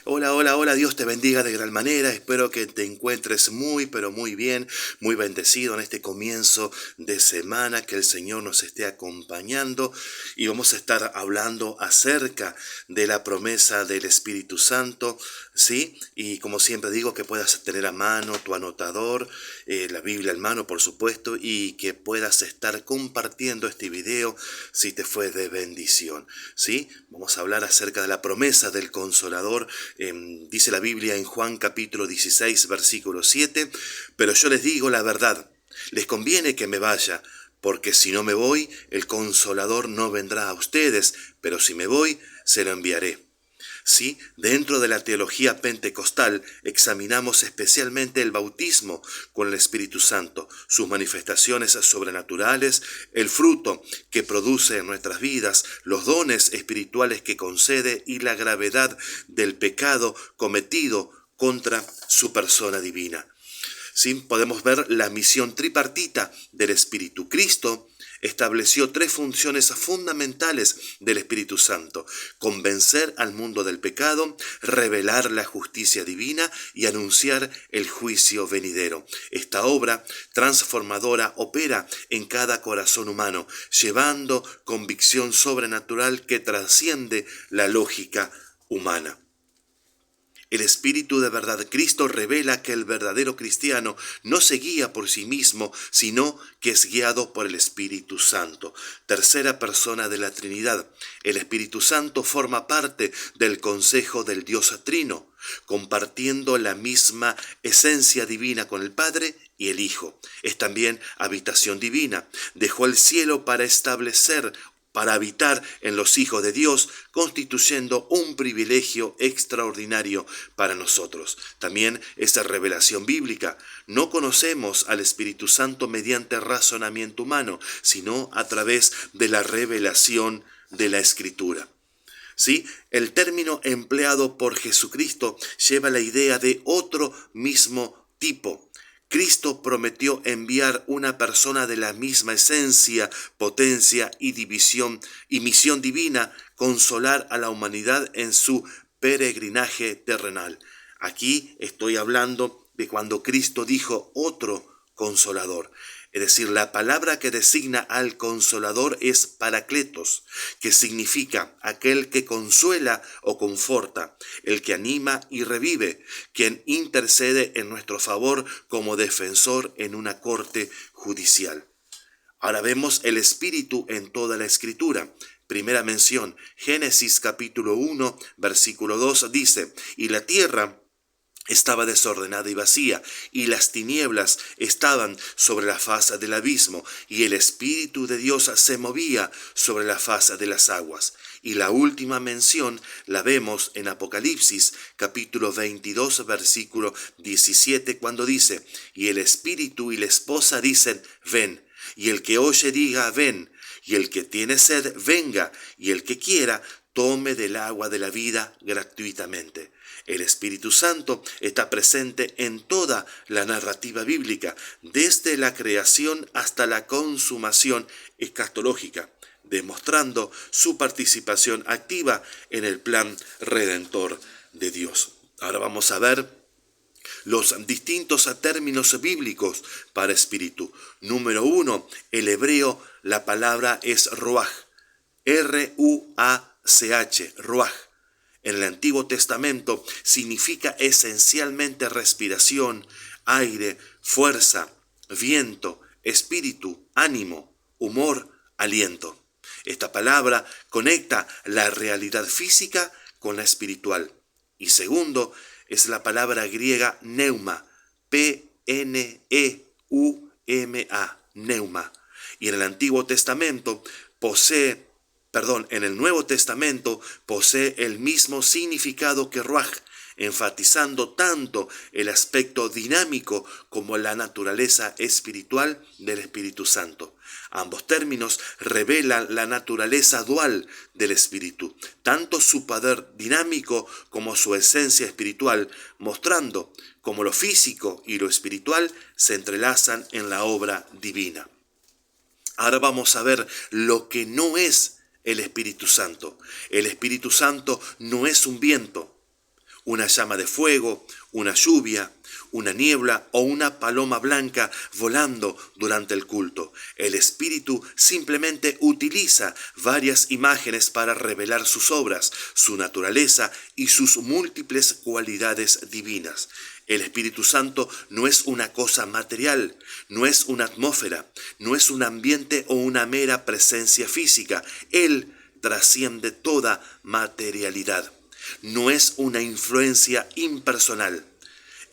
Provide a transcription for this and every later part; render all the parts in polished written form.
Hola, hola, hola, Dios te bendiga de gran manera. Espero que te encuentres muy, pero muy bien, muy bendecido en este comienzo de semana, que el Señor nos esté acompañando y vamos a estar hablando acerca de la promesa del Espíritu Santo, ¿sí? Y como siempre digo, que puedas tener a mano tu anotador, la Biblia en mano, por supuesto, y que puedas estar compartiendo este video si te fue de bendición, ¿sí? Vamos a hablar acerca de la promesa del Consolador. Dice la Biblia en Juan capítulo 16, versículo 7, pero yo les digo la verdad, les conviene que me vaya, porque si no me voy, el Consolador no vendrá a ustedes, pero si me voy, se lo enviaré. Sí, dentro de la teología pentecostal examinamos especialmente el bautismo con el Espíritu Santo, sus manifestaciones sobrenaturales, el fruto que produce en nuestras vidas, los dones espirituales que concede y la gravedad del pecado cometido contra su persona divina. Sí, podemos ver la misión tripartita del Espíritu. Cristo estableció tres funciones fundamentales del Espíritu Santo: convencer al mundo del pecado, revelar la justicia divina y anunciar el juicio venidero. Esta obra transformadora opera en cada corazón humano, llevando convicción sobrenatural que trasciende la lógica humana. El Espíritu de verdad, Cristo revela que el verdadero cristiano no se guía por sí mismo, sino que es guiado por el Espíritu Santo. Tercera persona de la Trinidad. El Espíritu Santo forma parte del consejo del Dios Trino, compartiendo la misma esencia divina con el Padre y el Hijo. Es también habitación divina. Dejó el cielo para habitar en los hijos de Dios, constituyendo un privilegio extraordinario para nosotros. También es revelación bíblica. No conocemos al Espíritu Santo mediante razonamiento humano, sino a través de la revelación de la Escritura. ¿Sí? El término empleado por Jesucristo lleva la idea de otro mismo tipo. Cristo prometió enviar una persona de la misma esencia, potencia y división y misión divina, consolar a la humanidad en su peregrinaje terrenal. Aquí estoy hablando de cuando Cristo dijo otro consolador. Es decir, la palabra que designa al Consolador es Paracletos, que significa aquel que consuela o conforta, el que anima y revive, quien intercede en nuestro favor como defensor en una corte judicial. Ahora vemos el Espíritu en toda la Escritura. Primera mención, Génesis capítulo 1, versículo 2 dice: y la tierra estaba desordenada y vacía, y las tinieblas estaban sobre la faz del abismo, y el Espíritu de Dios se movía sobre la faz de las aguas. Y la última mención la vemos en Apocalipsis, capítulo 22, versículo 17, cuando dice: y el Espíritu y la esposa dicen: ven, y el que oye diga: ven, y el que tiene sed, venga, y el que quiera, tome del agua de la vida gratuitamente. El Espíritu Santo está presente en toda la narrativa bíblica, desde la creación hasta la consumación escatológica, demostrando su participación activa en el plan redentor de Dios. Ahora vamos a ver los distintos términos bíblicos para espíritu. Número 1, el hebreo, la palabra es ruach, R-U-A-C-H, ruach. En el Antiguo Testamento significa esencialmente respiración, aire, fuerza, viento, espíritu, ánimo, humor, aliento. Esta palabra conecta la realidad física con la espiritual. Y segundo, es la palabra griega pneuma, P-N-E-U-M-A, pneuma. Y en el Antiguo Testamento en el Nuevo Testamento posee el mismo significado que ruach, enfatizando tanto el aspecto dinámico como la naturaleza espiritual del Espíritu Santo. Ambos términos revelan la naturaleza dual del Espíritu, tanto su poder dinámico como su esencia espiritual, mostrando cómo lo físico y lo espiritual se entrelazan en la obra divina. Ahora vamos a ver lo que no es el Espíritu Santo. El Espíritu Santo no es un viento, una llama de fuego, una lluvia, una niebla o una paloma blanca volando durante el culto. El Espíritu simplemente utiliza varias imágenes para revelar sus obras, su naturaleza y sus múltiples cualidades divinas. El Espíritu Santo no es una cosa material, no es una atmósfera, no es un ambiente o una mera presencia física. Él trasciende toda materialidad. No es una influencia impersonal.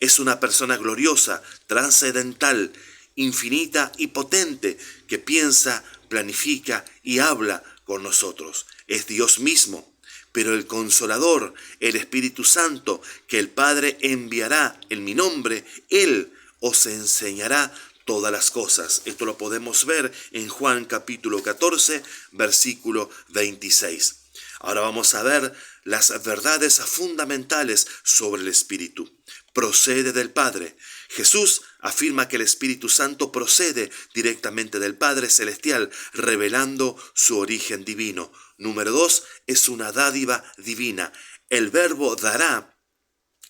Es una persona gloriosa, trascendental, infinita y potente, que piensa, planifica y habla con nosotros. Es Dios mismo. Pero el Consolador, el Espíritu Santo, que el Padre enviará en mi nombre, Él os enseñará todas las cosas. Esto lo podemos ver en Juan capítulo 14, versículo 26. Ahora vamos a ver las verdades fundamentales sobre el Espíritu. Procede del Padre. Jesús afirma que el Espíritu Santo procede directamente del Padre Celestial, revelando su origen divino. Número 2, es una dádiva divina. El verbo dará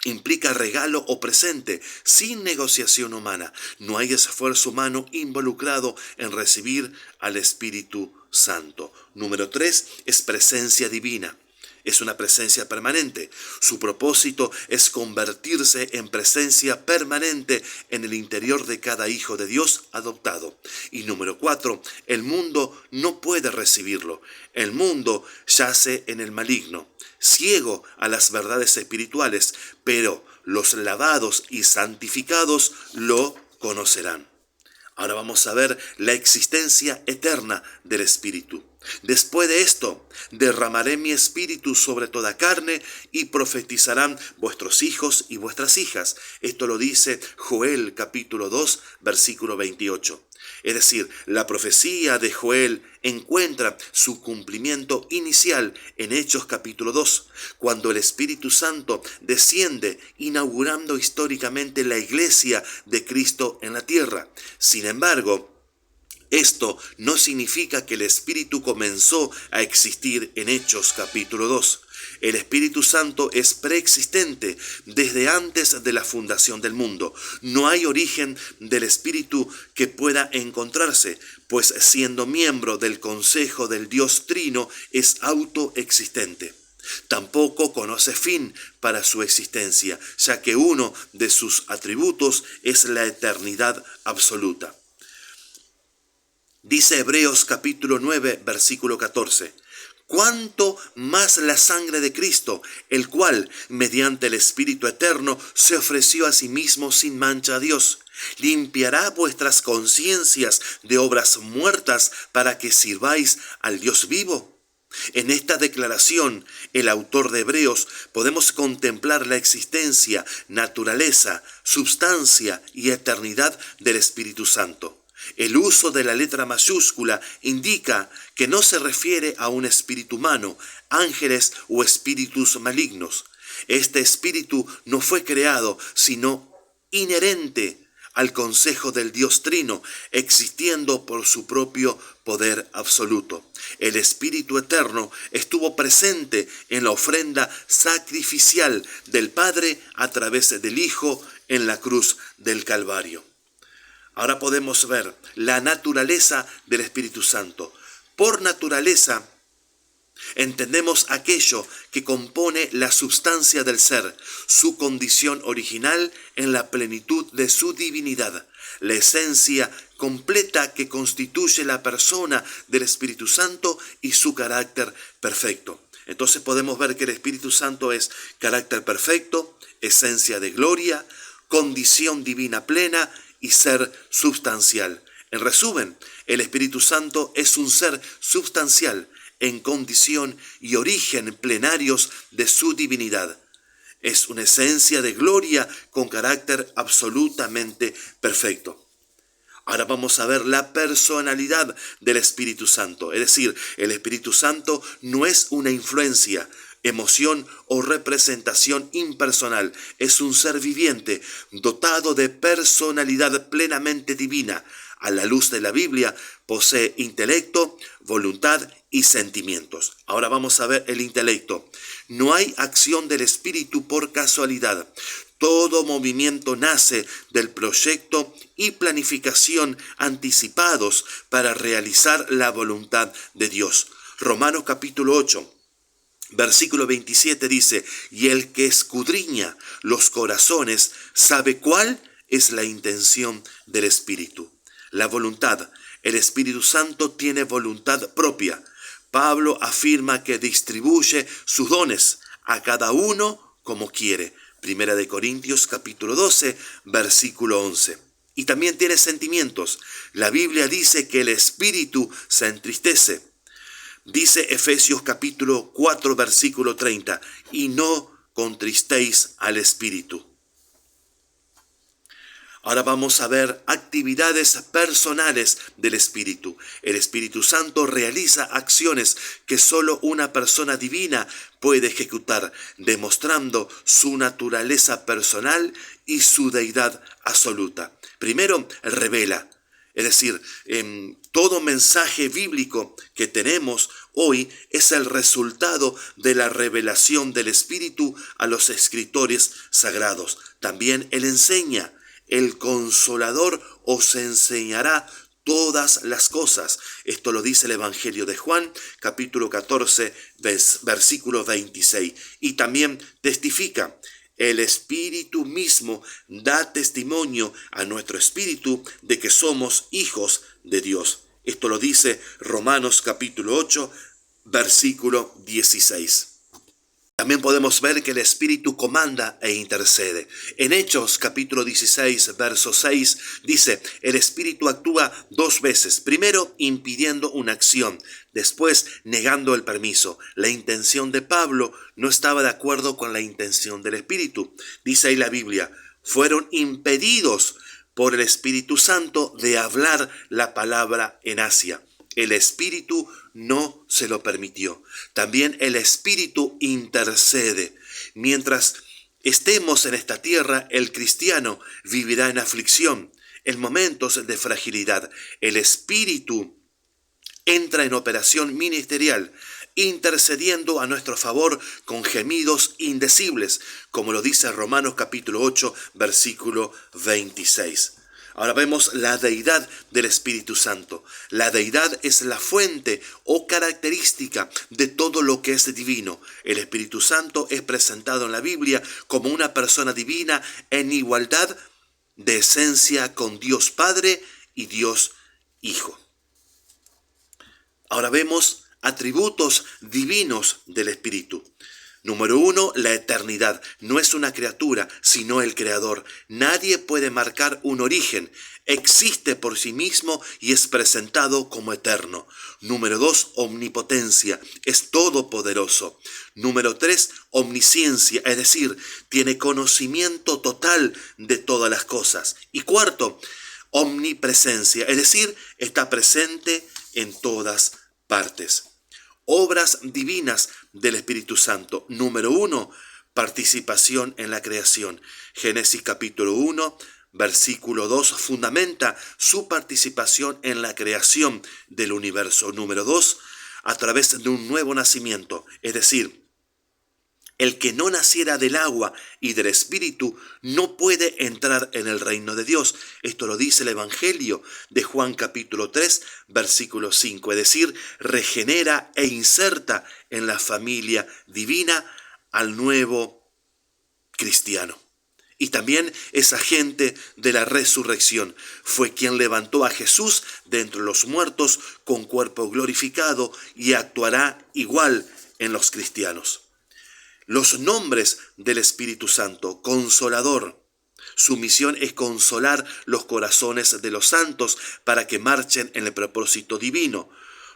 implica regalo o presente, sin negociación humana. No hay esfuerzo humano involucrado en recibir al Espíritu Santo. Número 3, es presencia divina. Es una presencia permanente. Su propósito es convertirse en presencia permanente en el interior de cada hijo de Dios adoptado. Y número 4, el mundo no puede recibirlo. El mundo yace en el maligno, ciego a las verdades espirituales, pero los lavados y santificados lo conocerán. Ahora vamos a ver la existencia eterna del Espíritu. Después de esto, derramaré mi espíritu sobre toda carne y profetizarán vuestros hijos y vuestras hijas. Esto lo dice Joel capítulo 2, versículo 28. Es decir, la profecía de Joel encuentra su cumplimiento inicial en Hechos capítulo 2, cuando el Espíritu Santo desciende inaugurando históricamente la iglesia de Cristo en la tierra. Sin embargo, esto no significa que el Espíritu comenzó a existir en Hechos capítulo 2. El Espíritu Santo es preexistente desde antes de la fundación del mundo. No hay origen del Espíritu que pueda encontrarse, pues siendo miembro del consejo del Dios Trino es autoexistente. Tampoco conoce fin para su existencia, ya que uno de sus atributos es la eternidad absoluta. Dice Hebreos capítulo 9, versículo 14. Cuánto más la sangre de Cristo, el cual, mediante el Espíritu eterno, se ofreció a sí mismo sin mancha a Dios, limpiará vuestras conciencias de obras muertas para que sirváis al Dios vivo. En esta declaración, el autor de Hebreos, podemos contemplar la existencia, naturaleza, substancia y eternidad del Espíritu Santo. El uso de la letra mayúscula indica que no se refiere a un espíritu humano, ángeles o espíritus malignos. Este espíritu no fue creado, sino inherente al consejo del Dios Trino, existiendo por su propio poder absoluto. El Espíritu Eterno estuvo presente en la ofrenda sacrificial del Padre a través del Hijo en la cruz del Calvario. Ahora podemos ver la naturaleza del Espíritu Santo. Por naturaleza, entendemos aquello que compone la substancia del ser, su condición original en la plenitud de su divinidad, la esencia completa que constituye la persona del Espíritu Santo y su carácter perfecto. Entonces podemos ver que el Espíritu Santo es carácter perfecto, esencia de gloria, condición divina plena y ser substancial. En resumen, el Espíritu Santo es un ser substancial en condición y origen plenarios de su divinidad. Es una esencia de gloria con carácter absolutamente perfecto. Ahora vamos a ver la personalidad del Espíritu Santo. Es decir, el Espíritu Santo no es una influencia, emoción o representación impersonal. Es un ser viviente, dotado de personalidad plenamente divina. a la luz de la Biblia, posee intelecto, voluntad y sentimientos. Ahora vamos a ver el intelecto. No hay acción del espíritu por casualidad. Todo movimiento nace del proyecto y planificación anticipados para realizar la voluntad de Dios. Romanos capítulo 8. Versículo 27 dice, y el que escudriña los corazones sabe cuál es la intención del Espíritu. La voluntad. El Espíritu Santo tiene voluntad propia. Pablo afirma que distribuye sus dones a cada uno como quiere. Primera de Corintios capítulo 12, versículo 11. Y también tiene sentimientos. La Biblia dice que el Espíritu se entristece. Dice Efesios capítulo 4, versículo 30, y no contristéis al Espíritu. Ahora vamos a ver actividades personales del Espíritu. El Espíritu Santo realiza acciones que solo una persona divina puede ejecutar, demostrando su naturaleza personal y su deidad absoluta. Primero, revela. Es decir, todo mensaje bíblico que tenemos hoy es el resultado de la revelación del Espíritu a los escritores sagrados. También Él enseña. El Consolador os enseñará todas las cosas. Esto lo dice el Evangelio de Juan, capítulo 14, versículo 26. Y también testifica. El Espíritu mismo da testimonio a nuestro espíritu de que somos hijos de Dios. Esto lo dice Romanos capítulo 8, versículo 16. También podemos ver que el Espíritu comanda e intercede. En Hechos capítulo 16, verso 6, dice, el Espíritu actúa dos veces. Primero, impidiendo una acción. Después, negando el permiso. La intención de Pablo no estaba de acuerdo con la intención del Espíritu. Dice ahí la Biblia, fueron impedidos por el Espíritu Santo de hablar la palabra en Asia. El Espíritu no se lo permitió. También el Espíritu intercede. Mientras estemos en esta tierra, el cristiano vivirá en aflicción, en momentos de fragilidad. El Espíritu entra en operación ministerial, intercediendo a nuestro favor con gemidos indecibles, como lo dice Romanos capítulo 8, versículo 26. Ahora vemos la deidad del Espíritu Santo. La deidad es la fuente o característica de todo lo que es divino. El Espíritu Santo es presentado en la Biblia como una persona divina en igualdad de esencia con Dios Padre y Dios Hijo. Ahora vemos atributos divinos del Espíritu. Número 1, la eternidad. No es una criatura, sino el Creador. Nadie puede marcar un origen. Existe por sí mismo y es presentado como eterno. Número 2, omnipotencia. Es todopoderoso. Número 3, omnisciencia, es decir, tiene conocimiento total de todas las cosas. Y cuarto, omnipresencia, es decir, está presente en todas partes. Obras divinas del Espíritu Santo. Número 1, participación en la creación. Génesis capítulo 1, versículo 2, fundamenta su participación en la creación del universo. Número 2, a través de un nuevo nacimiento, es decir, el que no naciera del agua y del Espíritu no puede entrar en el reino de Dios. Esto lo dice el Evangelio de Juan capítulo 3, versículo 5. Es decir, regenera e inserta en la familia divina al nuevo cristiano. Y también es agente de la resurrección. Fue quien levantó a Jesús de entre los muertos con cuerpo glorificado y actuará igual en los cristianos. Los nombres del Espíritu Santo, Consolador. Su misión es consolar los corazones de los santos para que marchen en el propósito divino.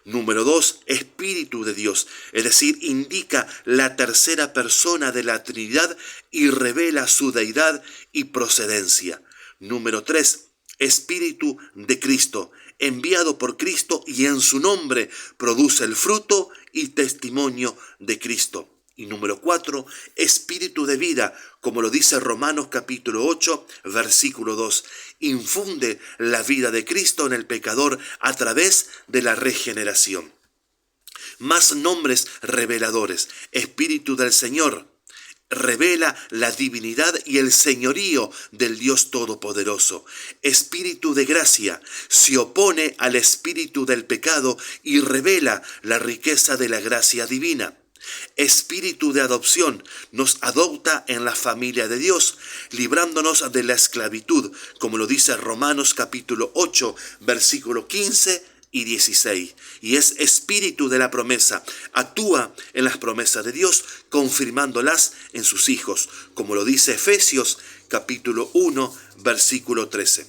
Número 2, Espíritu de Dios, es decir, indica la tercera persona de la Trinidad y revela su deidad y procedencia. Número 3, Espíritu de Cristo, enviado por Cristo y en su nombre produce el fruto y testimonio de Cristo. Y número 4, espíritu de vida, como lo dice Romanos capítulo 8, versículo 2. Infunde la vida de Cristo en el pecador a través de la regeneración. Más nombres reveladores. Espíritu del Señor. Revela la divinidad y el señorío del Dios Todopoderoso. Espíritu de gracia. Se opone al espíritu del pecado y revela la riqueza de la gracia divina. Espíritu de adopción, nos adopta en la familia de Dios, librándonos de la esclavitud, como lo dice Romanos capítulo 8, versículo 15 y 16. Y es espíritu de la promesa, actúa en las promesas de Dios, confirmándolas en sus hijos, como lo dice Efesios capítulo 1, versículo 13.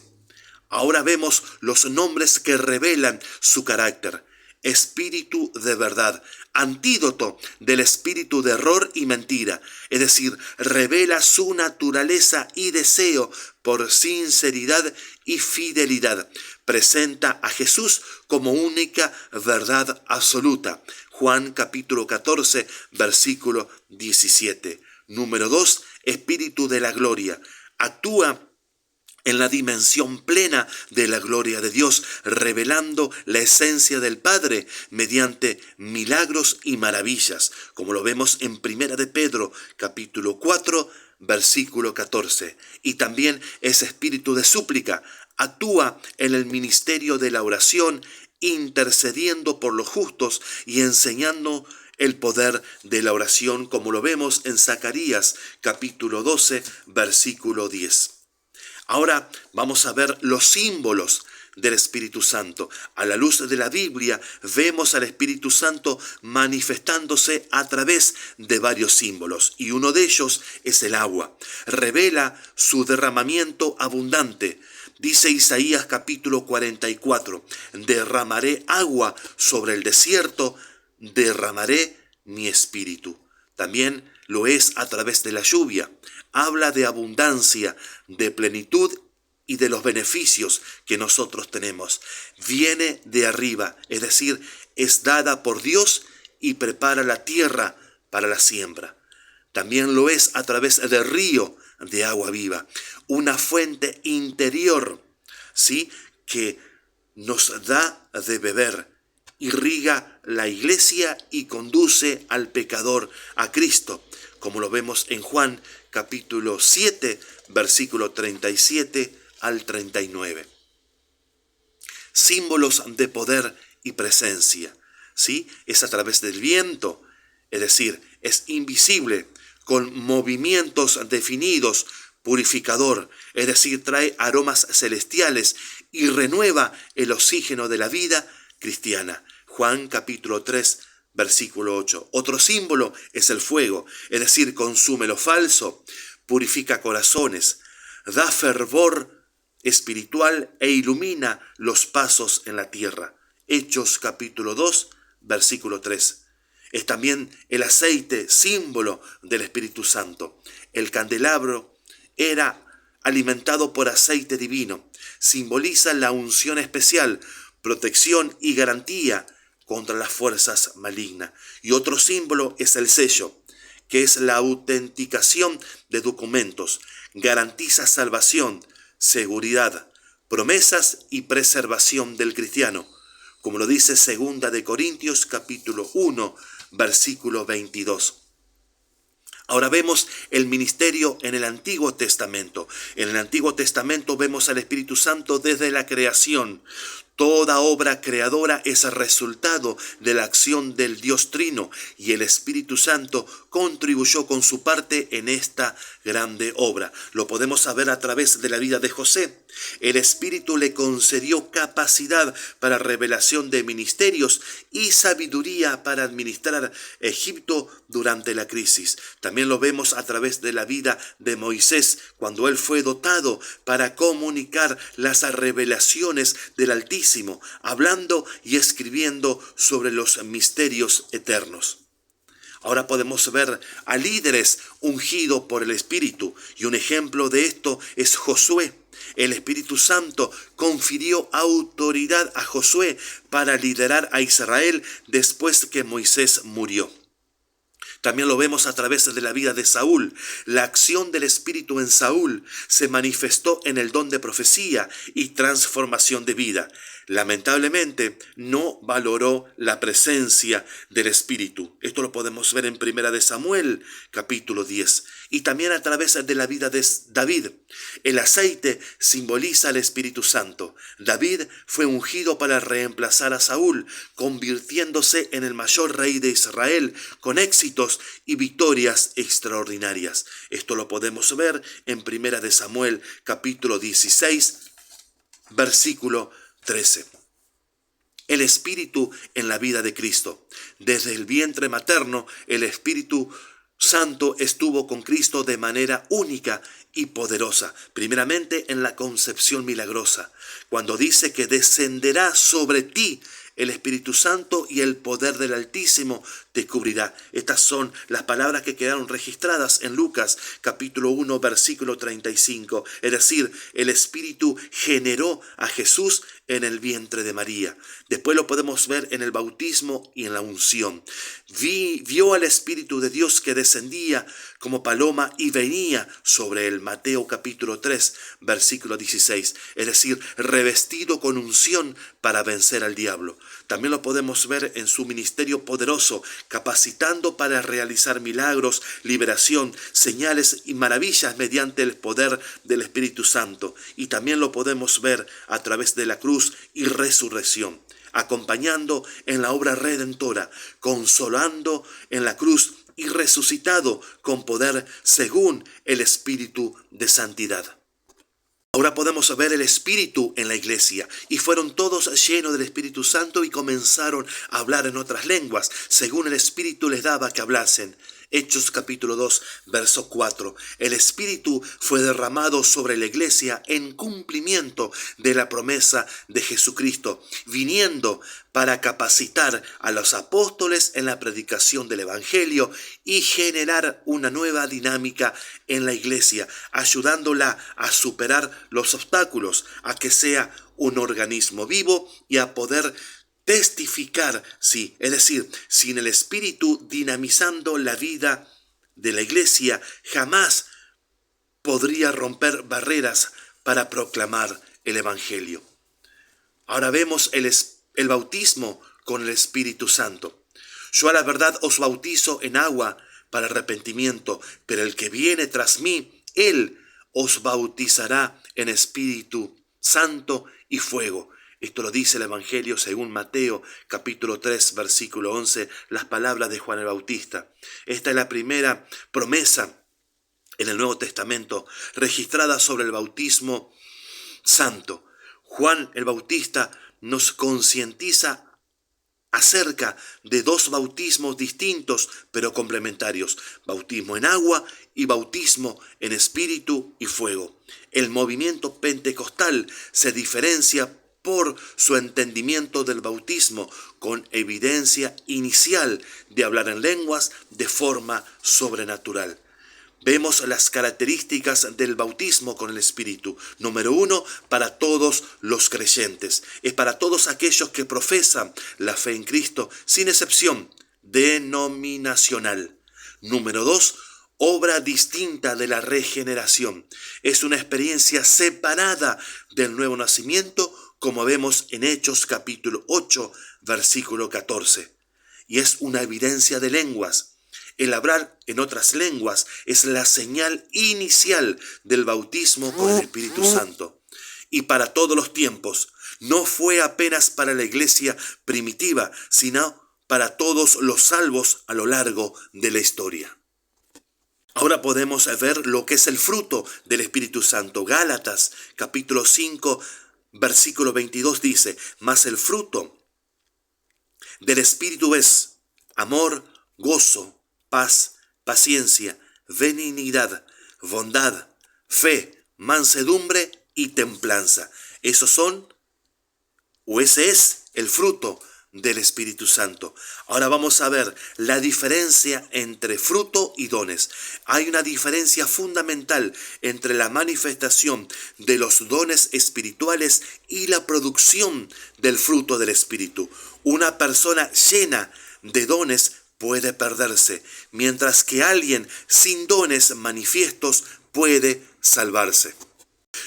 Ahora vemos los nombres que revelan su carácter. Espíritu de verdad, antídoto del espíritu de error y mentira, es decir, revela su naturaleza y deseo por sinceridad y fidelidad. Presenta a Jesús como única verdad absoluta. Juan capítulo 14, versículo 17. Número 2, espíritu de la gloria. Actúa en la dimensión plena de la gloria de Dios, revelando la esencia del Padre mediante milagros y maravillas, como lo vemos en 1 de Pedro, capítulo 4, versículo 14. Y también ese espíritu de súplica actúa en el ministerio de la oración, intercediendo por los justos y enseñando el poder de la oración, como lo vemos en Zacarías, capítulo 12, versículo 10. Ahora vamos a ver los símbolos del Espíritu Santo. A la luz de la Biblia vemos al Espíritu Santo manifestándose a través de varios símbolos, y uno de ellos es el agua. Revela su derramamiento abundante. Dice Isaías capítulo 44, derramaré agua sobre el desierto, derramaré mi espíritu. También lo es a través de la lluvia. Habla de abundancia, de plenitud y de los beneficios que nosotros tenemos. Viene de arriba, es decir, es dada por Dios y prepara la tierra para la siembra. También lo es a través del río de agua viva, una fuente interior, ¿sí?, que nos da de beber, irriga la iglesia y conduce al pecador a Cristo, como lo vemos en Juan capítulo 7, versículo 37 al 39. Símbolos de poder y presencia, ¿sí? Es a través del viento, es decir, es invisible, con movimientos definidos, purificador, es decir, trae aromas celestiales y renueva el oxígeno de la vida cristiana. Juan capítulo 3, versículo 8. Otro símbolo es el fuego, es decir, consume lo falso, purifica corazones, da fervor espiritual e ilumina los pasos en la tierra. Hechos capítulo 2, versículo 3. Es también el aceite, símbolo del Espíritu Santo. El candelabro era alimentado por aceite divino. Simboliza la unción especial, protección y garantía contra las fuerzas malignas. Y otro símbolo es el sello, que es la autenticación de documentos. Garantiza salvación, seguridad, promesas y preservación del cristiano, como lo dice 2 de Corintios capítulo 1, versículo 22. Ahora vemos el ministerio en el Antiguo Testamento. En el Antiguo Testamento vemos al Espíritu Santo desde la creación. Toda obra creadora es resultado de la acción del Dios Trino, y el Espíritu Santo contribuyó con su parte en esta grande obra. Lo podemos saber a través de la vida de José. El Espíritu le concedió capacidad para revelación de ministerios y sabiduría para administrar Egipto durante la crisis. También lo vemos a través de la vida de Moisés, cuando él fue dotado para comunicar las revelaciones del Altísimo, hablando y escribiendo sobre los misterios eternos. Ahora podemos ver a líderes ungidos por el Espíritu, y un ejemplo de esto es Josué. El Espíritu Santo confirió autoridad a Josué para liderar a Israel después que Moisés murió. También lo vemos a través de la vida de Saúl. La acción del Espíritu en Saúl se manifestó en el don de profecía y transformación de vida. Lamentablemente, no valoró la presencia del Espíritu. Esto lo podemos ver en 1 de Samuel, capítulo 10. Y también a través de la vida de David. El aceite simboliza al Espíritu Santo. David fue ungido para reemplazar a Saúl, convirtiéndose en el mayor rey de Israel, con éxitos y victorias extraordinarias. Esto lo podemos ver en 1 de Samuel, capítulo 16, versículo 13. El Espíritu en la vida de Cristo. Desde el vientre materno, el Espíritu Santo estuvo con Cristo de manera única y poderosa, primeramente en la concepción milagrosa, cuando dice que descenderá sobre ti el Espíritu Santo y el poder del Altísimo te cubrirá. Estas son las palabras que quedaron registradas en Lucas capítulo 1 versículo 35. Es decir, el Espíritu generó a Jesús en el vientre de María. Después lo podemos ver en el bautismo y en la unción. Vio al Espíritu de Dios que descendía como paloma y venía sobre él. Mateo capítulo 3 versículo 16. Es decir, revestido con unción para vencer al diablo. También lo podemos ver en su ministerio poderoso, capacitando para realizar milagros, liberación, señales y maravillas mediante el poder del Espíritu Santo. Y también lo podemos ver a través de la cruz y resurrección, acompañando en la obra redentora, consolando en la cruz y resucitado con poder según el Espíritu de santidad. Ahora podemos ver el Espíritu en la iglesia, y fueron todos llenos del Espíritu Santo y comenzaron a hablar en otras lenguas, según el Espíritu les daba que hablasen. Hechos capítulo 2, verso 4. El Espíritu fue derramado sobre la iglesia en cumplimiento de la promesa de Jesucristo, viniendo para capacitar a los apóstoles en la predicación del Evangelio y generar una nueva dinámica en la iglesia, ayudándola a superar los obstáculos, a que sea un organismo vivo y a poder testificar, sí, es decir, sin el Espíritu dinamizando la vida de la iglesia, jamás podría romper barreras para proclamar el Evangelio. Ahora vemos el bautismo con el Espíritu Santo. Yo a la verdad os bautizo en agua para arrepentimiento, pero el que viene tras mí, él os bautizará en Espíritu Santo y fuego. Esto lo dice el Evangelio según Mateo, capítulo 3, versículo 11, las palabras de Juan el Bautista. Esta es la primera promesa en el Nuevo Testamento registrada sobre el bautismo santo. Juan el Bautista nos concientiza acerca de dos bautismos distintos pero complementarios: bautismo en agua y bautismo en espíritu y fuego. El movimiento pentecostal se diferencia por su entendimiento del bautismo, con evidencia inicial de hablar en lenguas de forma sobrenatural. Vemos las características del bautismo con el Espíritu. Número 1, para todos los creyentes. Es para todos aquellos que profesan la fe en Cristo, sin excepción denominacional. Número 2, obra distinta de la regeneración. Es una experiencia separada del nuevo nacimiento, como vemos en Hechos capítulo 8, versículo 14. Y es una evidencia de lenguas. El hablar en otras lenguas es la señal inicial del bautismo con el Espíritu Santo. Y para todos los tiempos, no fue apenas para la iglesia primitiva, sino para todos los salvos a lo largo de la historia. Ahora podemos ver lo que es el fruto del Espíritu Santo. Gálatas capítulo 5, versículo 22 dice: mas el fruto del Espíritu es amor, gozo, paz, paciencia, benignidad, bondad, fe, mansedumbre y templanza. Ese es el fruto del Espíritu Santo. Ahora vamos a ver la diferencia entre fruto y dones. Hay una diferencia fundamental entre la manifestación de los dones espirituales y la producción del fruto del Espíritu. Una persona llena de dones puede perderse, mientras que alguien sin dones manifiestos puede salvarse.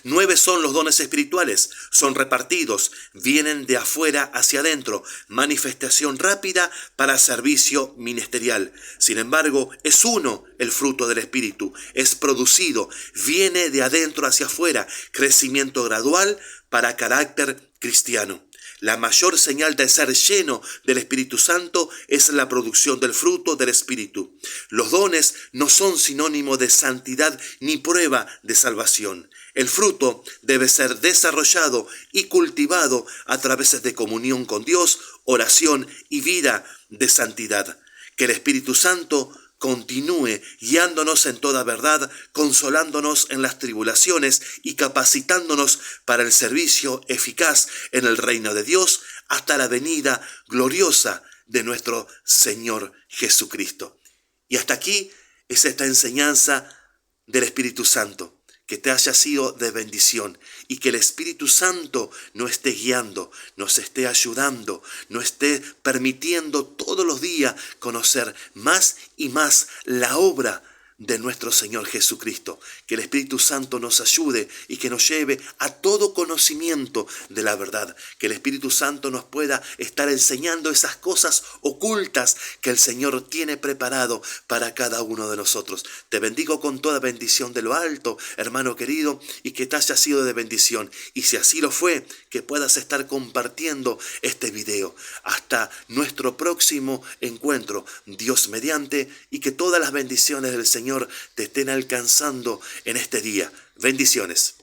9 son los dones espirituales, son repartidos, vienen de afuera hacia adentro, manifestación rápida para servicio ministerial. Sin embargo, es uno el fruto del Espíritu, es producido, viene de adentro hacia afuera, crecimiento gradual para carácter cristiano. La mayor señal de ser lleno del Espíritu Santo es la producción del fruto del Espíritu. Los dones no son sinónimo de santidad ni prueba de salvación. El fruto debe ser desarrollado y cultivado a través de comunión con Dios, oración y vida de santidad. Que el Espíritu Santo continúe guiándonos en toda verdad, consolándonos en las tribulaciones y capacitándonos para el servicio eficaz en el reino de Dios hasta la venida gloriosa de nuestro Señor Jesucristo. Y hasta aquí es esta enseñanza del Espíritu Santo. Que te haya sido de bendición y que el Espíritu Santo nos esté guiando, nos esté ayudando, nos esté permitiendo todos los días conocer más y más la obra de nuestro Señor Jesucristo. Que el Espíritu Santo nos ayude y que nos lleve a todo conocimiento de la verdad. Que el Espíritu Santo nos pueda estar enseñando esas cosas ocultas que el Señor tiene preparado para cada uno de nosotros. Te bendigo con toda bendición de lo alto, hermano querido, y que te haya sido de bendición. Y si así lo fue, que puedas estar compartiendo este video. Hasta nuestro próximo encuentro, Dios mediante, y que todas las bendiciones del Señor te estén alcanzando en este día. Bendiciones.